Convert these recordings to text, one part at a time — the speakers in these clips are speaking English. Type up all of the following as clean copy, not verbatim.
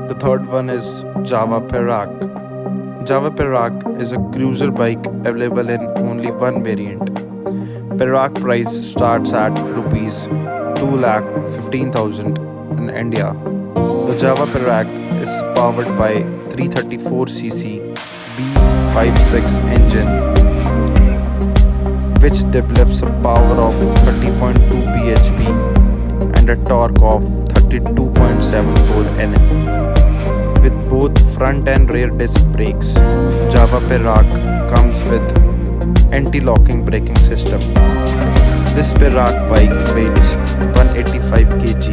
The third one is Jawa Perak. Jawa Perak is a cruiser bike available in only one variant. Perak price starts at rupees 2,15,000 in India. The Java Perak is powered by 334cc B56 engine, which develops a power of 30.2 bhp and a torque of 32.74 Nm. With both front and rear disc brakes, Java Perak comes with anti-locking braking system. This Perak bike weighs 185 kg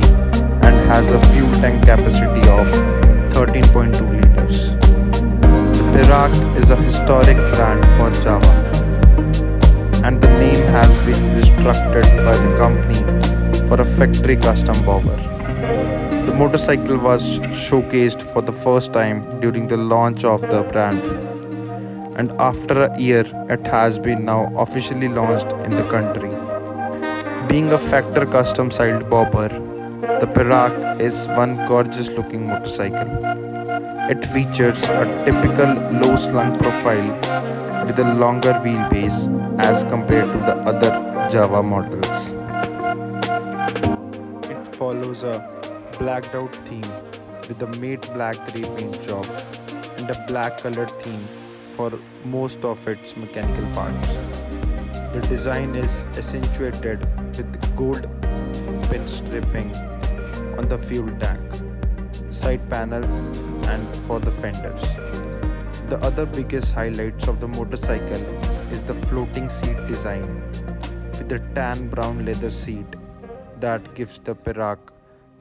and has a fuel tank capacity of 13.2 liters. The Perak is a historic brand for Java, and the name has been restructured by the company for a factory custom bobber. The motorcycle was showcased for the first time during the launch of the brand, and after a year it has been now officially launched in the country. Being a factor custom styled bobber, the Perak is one gorgeous looking motorcycle. It features a typical low slung profile with a longer wheelbase as compared to the other Java models. It follows a blacked out theme with a matte black grey paint job and a black colored theme for most of its mechanical parts. The design is accentuated with gold pinstriping on the fuel tank, side panels and for the fenders. The other biggest highlights of the motorcycle is the floating seat design with a tan brown leather seat that gives the Perak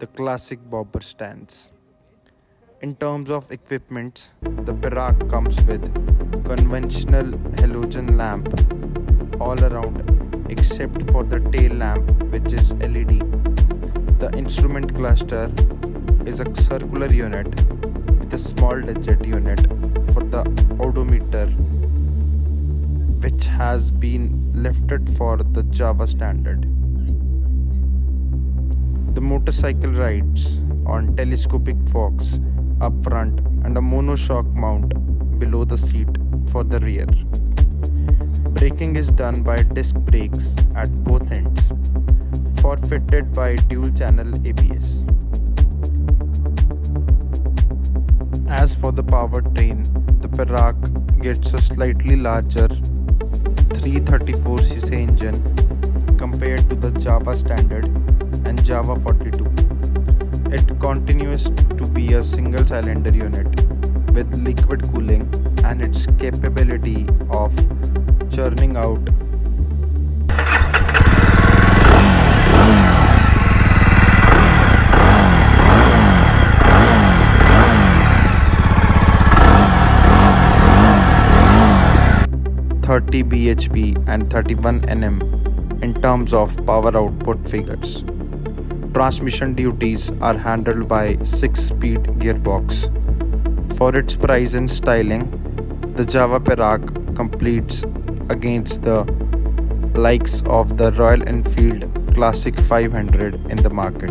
the classic bobber stance. In terms of equipment, the Perak comes with conventional halogen lamp all around except for the tail lamp, which is LED. The instrument cluster is a circular unit with a small digit unit for the odometer, which has been lifted for the Java standard. The motorcycle rides on telescopic forks up front and a monoshock mount below the seat for the rear. Braking is done by disc brakes at both ends, forfeited by dual channel ABS. As for the powertrain, the Perak gets a slightly larger 334cc engine compared to the Java standard and Java 42. It continues to be a single cylinder unit with liquid cooling, and its capability of churning out 30 bhp and 31 Nm in terms of power output figures. Transmission duties are handled by 6-speed gearbox. For its price and styling, the Java Perak competes against the likes of the Royal Enfield Classic 500 in the market.